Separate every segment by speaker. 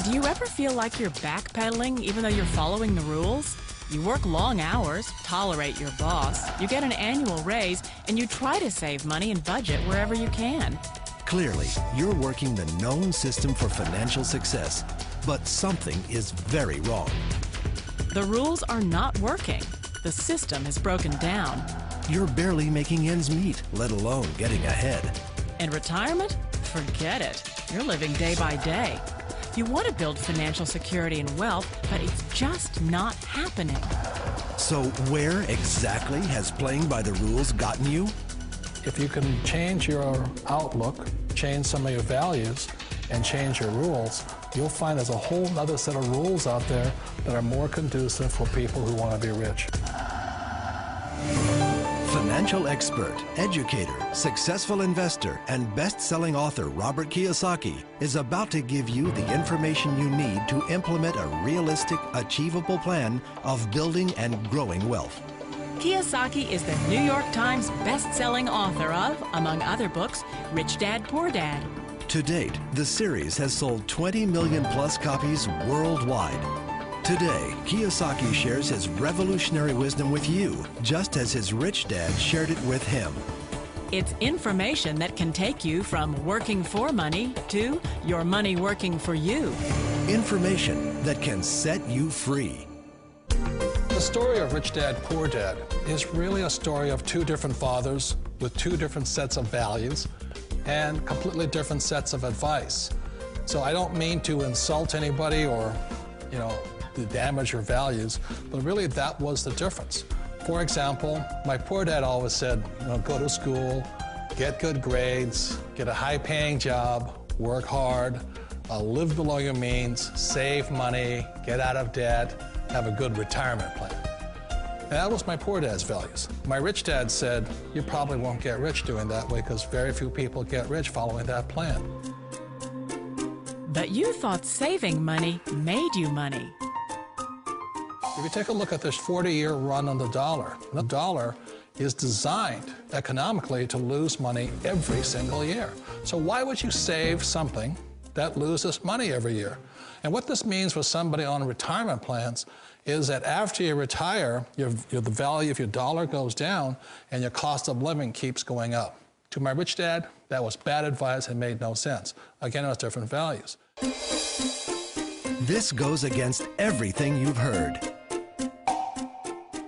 Speaker 1: Do you ever feel like you're backpedaling even though you're following the rules? You work long hours, tolerate your boss, you get an annual raise, and you try to save money and budget wherever you can.
Speaker 2: Clearly, you're working the known system for financial success, but something is very wrong.
Speaker 1: The rules are not working. The system has broken down.
Speaker 2: You're barely making ends meet, let alone getting ahead.
Speaker 1: And retirement? Forget it. You're living day by day. You want to build financial security and wealth, but it's just not happening.
Speaker 2: So where exactly has playing by the rules gotten you?
Speaker 3: If you can change your outlook, change some of your values, and change your rules, you'll find there's a whole other set of rules out there that are more conducive for people who want to be rich.
Speaker 2: Financial expert, educator, successful investor, and best-selling author Robert Kiyosaki is about to give you the information you need to implement a realistic, achievable plan of building and growing wealth.
Speaker 1: Kiyosaki is the New York Times best-selling author of, among other books, Rich Dad, Poor Dad.
Speaker 2: To date, the series has sold 20 million plus copies worldwide. Today, Kiyosaki shares his revolutionary wisdom with you, just as his rich dad shared it with him.
Speaker 1: It's information that can take you from working for money to your money working for you.
Speaker 2: Information that can set you free.
Speaker 3: The story of Rich Dad, Poor Dad is really a story of two different fathers with two different sets of values and completely different sets of advice. So I don't mean to insult anybody or, to damage your values, but really that was the difference. For example, my poor dad always said, go to school, get good grades, get a high-paying job, work hard, live below your means, save money, get out of debt, have a good retirement plan. And that was my poor dad's values. My rich dad said, you probably won't get rich doing that way because very few people get rich following that plan.
Speaker 1: But you thought saving money made you money.
Speaker 3: If you take a look at this 40-year run on the dollar is designed economically to lose money every single year. So why would you save something that loses money every year? And what this means for somebody on retirement plans is that after you retire, the value of your dollar goes down and your cost of living keeps going up. To my rich dad, that was bad advice and made no sense. Again, it was different values.
Speaker 2: This goes against everything you've heard.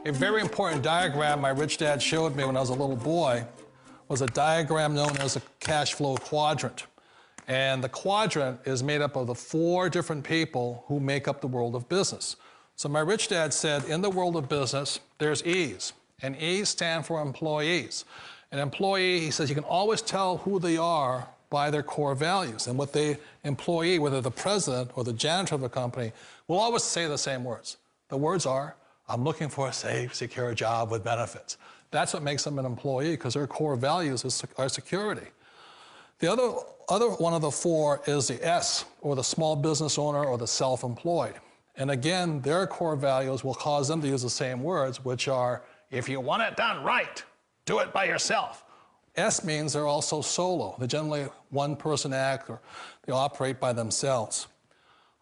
Speaker 3: A very important diagram my rich dad showed me when I was a little boy was a diagram known as a cash flow quadrant. And the quadrant is made up of the four different people who make up the world of business. So my rich dad said, in the world of business, there's E's, and E's stand for employees. An employee, he says, you can always tell who they are by their core values. And what the employee, whether the president or the janitor of the company, will always say the same words. The words are, I'm looking for a safe, secure job with benefits. That's what makes them an employee, because their core values are security. The other one of the four is the S, or the small business owner or the self-employed. And again, their core values will cause them to use the same words, which are, if you want it done right, do it by yourself. S means they're also solo. They're generally one-person act, or they operate by themselves.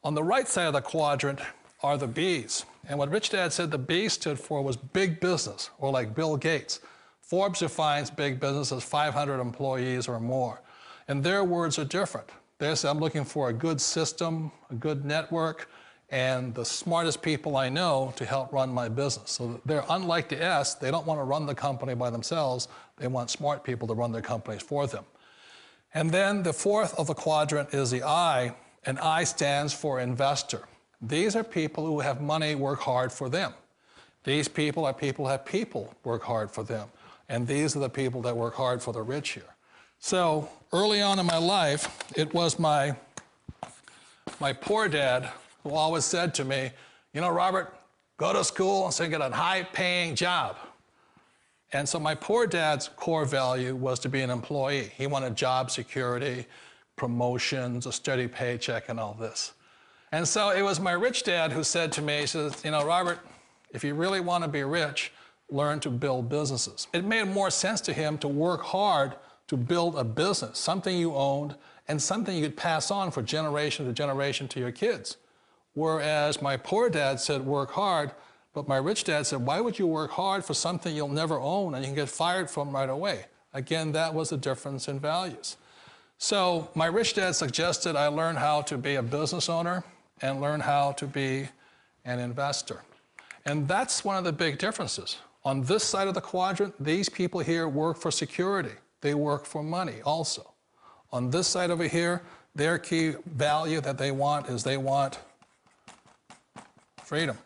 Speaker 3: On the right side of the quadrant are the B's. And what Rich Dad said the B stood for was big business, or like Bill Gates. Forbes defines big business as 500 employees or more. And their words are different. They say, I'm looking for a good system, a good network, and the smartest people I know to help run my business. So they're unlike the S. They don't want to run the company by themselves. They want smart people to run their companies for them. And then the fourth of the quadrant is the I, and I stands for investor. These are people who have money work hard for them. These people are people who have people work hard for them. And these are the people that work hard for the rich here. So early on in my life, it was my poor dad who always said to me, Robert, go to school and get a high-paying job. And so my poor dad's core value was to be an employee. He wanted job security, promotions, a steady paycheck, and all this. And so it was my rich dad who said to me, he says, Robert, if you really want to be rich, learn to build businesses. It made more sense to him to work hard to build a business, something you owned, and something you could pass on for generation to generation to your kids. Whereas my poor dad said, work hard, but my rich dad said, why would you work hard for something you'll never own and you can get fired from right away? Again, that was a difference in values. So my rich dad suggested I learn how to be a business owner and learn how to be an investor. And that's one of the big differences. On this side of the quadrant, these people here work for security. They work for money also. On this side over here, their key value that they want is they want freedom.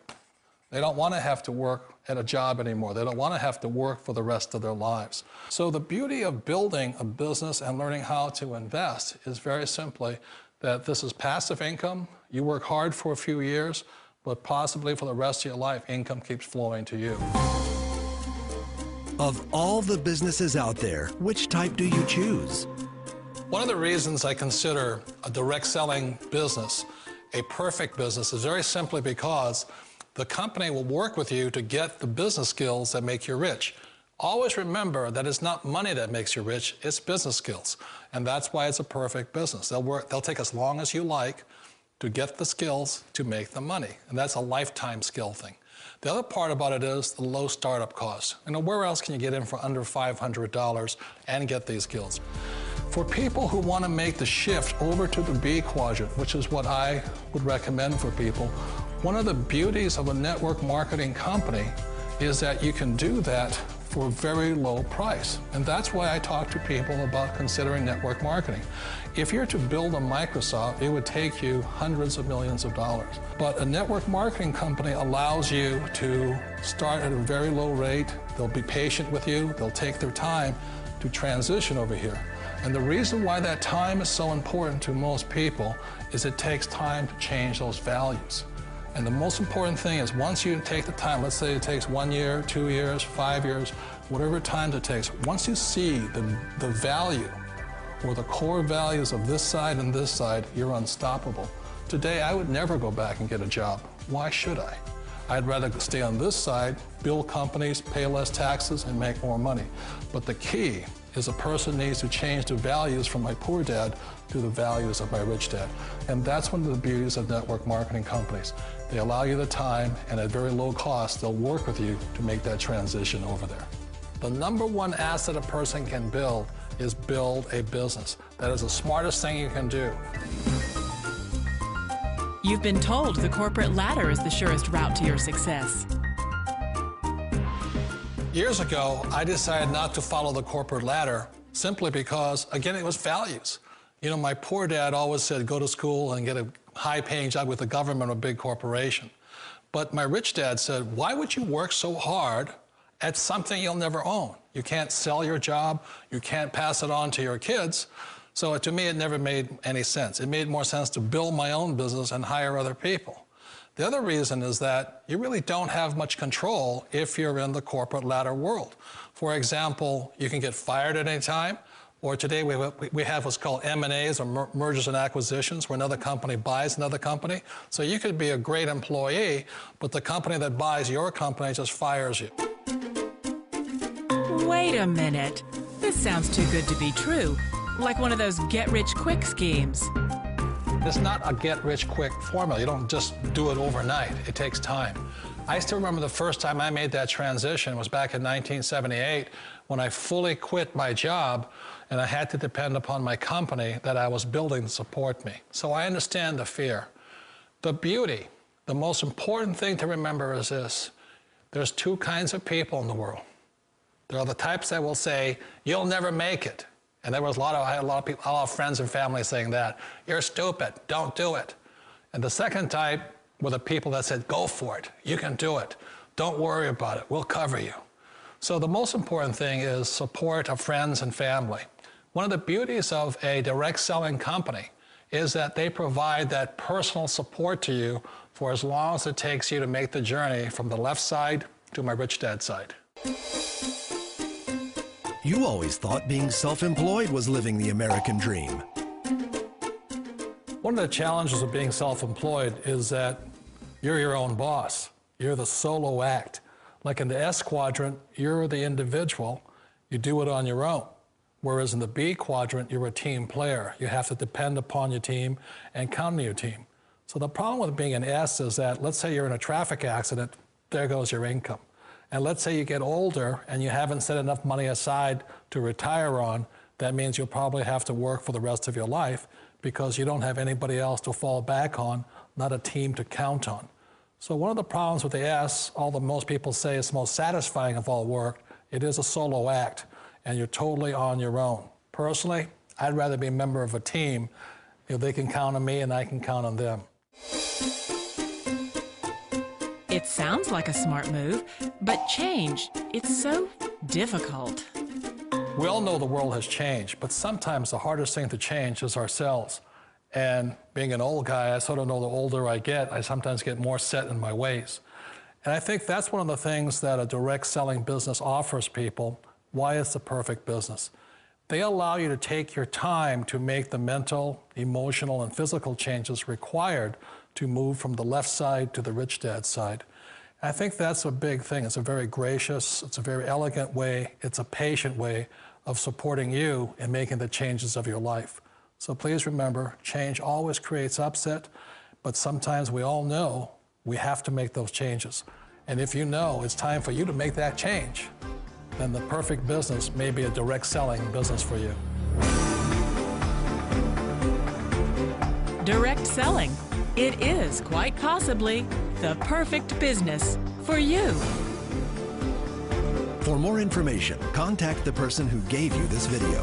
Speaker 3: They don't want to have to work at a job anymore. They don't want to have to work for the rest of their lives. So the beauty of building a business and learning how to invest is very simply that this is passive income. You work hard for a few years, but possibly for the rest of your life, income keeps flowing to you.
Speaker 2: Of all the businesses out there, which type do you choose?
Speaker 3: One of the reasons I consider a direct selling business a perfect business is very simply because the company will work with you to get the business skills that make you rich. Always remember that it's not money that makes you rich, it's business skills. And that's why it's a perfect business. They'll take as long as you like to get the skills to make the money. And that's a lifetime skill thing. The other part about it is the low startup cost. You know, where else can you get in for under $500 and get these skills? For people who want to make the shift over to the B quadrant, which is what I would recommend for people, one of the beauties of a network marketing company is that you can do that for a very low price. And that's why I talk to people about considering network marketing. If you're to build a Microsoft, it would take you hundreds of millions of dollars. But a network marketing company allows you to start at a very low rate. They'll be patient with you. They'll take their time to transition over here. And the reason why that time is so important to most people is it takes time to change those values. And the most important thing is once you take the time, let's say it takes 1 year, 2 years, 5 years, whatever time it takes, once you see the value or the core values of this side and this side, you're unstoppable. Today, I would never go back and get a job. Why should I? I'd rather stay on this side, build companies, pay less taxes, and make more money. But the key is a person needs to change the values from my poor dad to the values of my rich dad. And that's one of the beauties of network marketing companies. They allow you the time, and at very low cost, they'll work with you to make that transition over there. The number one asset a person can build is build a business. That is the smartest thing you can do.
Speaker 1: You've been told the corporate ladder is the surest route to your success.
Speaker 3: Years ago, I decided not to follow the corporate ladder simply because, again, it was values. You know, my poor dad always said, go to school and get a high-paying job with the government or a big corporation. But my rich dad said, why would you work so hard at something you'll never own? You can't sell your job. You can't pass it on to your kids. So to me, it never made any sense. It made more sense to build my own business and hire other people. The other reason is that you really don't have much control if you're in the corporate ladder world. For example, you can get fired at any time, or today we have what's called M&As, or mergers and acquisitions, where another company buys another company. So you could be a great employee, but the company that buys your company just fires you.
Speaker 1: Wait a minute. This sounds too good to be true. Like one of those get-rich-quick schemes.
Speaker 3: It's not a get-rich-quick formula. You don't just do it overnight. It takes time. I still remember the first time I made that transition was back in 1978 when I fully quit my job and I had to depend upon my company that I was building to support me. So I understand the fear. The beauty, the most important thing to remember is this. There's two kinds of people in the world. There are the types that will say, you'll never make it. And there was I had a lot of friends and family saying that. You're stupid, don't do it. And the second type were the people that said, go for it, you can do it. Don't worry about it, we'll cover you. So the most important thing is support of friends and family. One of the beauties of a direct selling company is that they provide that personal support to you for as long as it takes you to make the journey from the left side to my rich dad side.
Speaker 2: You always thought being self-employed was living the American dream.
Speaker 3: One of the challenges of being self-employed is that you're your own boss. You're the solo act. Like in the S quadrant, you're the individual. You do it on your own. Whereas in the B quadrant, you're a team player. You have to depend upon your team and count on your team. So the problem with being an S is that, let's say you're in a traffic accident, there goes your income. And let's say you get older and you haven't set enough money aside to retire on, that means you'll probably have to work for the rest of your life because you don't have anybody else to fall back on, not a team to count on. So one of the problems with the S, although most people say it's the most satisfying of all work, it is a solo act, and you're totally on your own. Personally, I'd rather be a member of a team. They can count on me and I can count on them.
Speaker 1: It sounds like a smart move, but change, it's so difficult.
Speaker 3: We all know the world has changed, but sometimes the hardest thing to change is ourselves. And being an old guy, I sort of know the older I get, I sometimes get more set in my ways. And I think that's one of the things that a direct selling business offers people, why it's the perfect business. They allow you to take your time to make the mental, emotional, and physical changes required to move from the left side to the rich dad side. I think that's a big thing. It's a very gracious, it's a very elegant way, it's a patient way of supporting you in making the changes of your life. So please remember, change always creates upset, but sometimes we all know we have to make those changes. And if you know it's time for you to make that change, then the perfect business may be a direct selling business for you.
Speaker 1: Direct selling. It is quite possibly the perfect business for you.
Speaker 2: For more information, contact the person who gave you this video.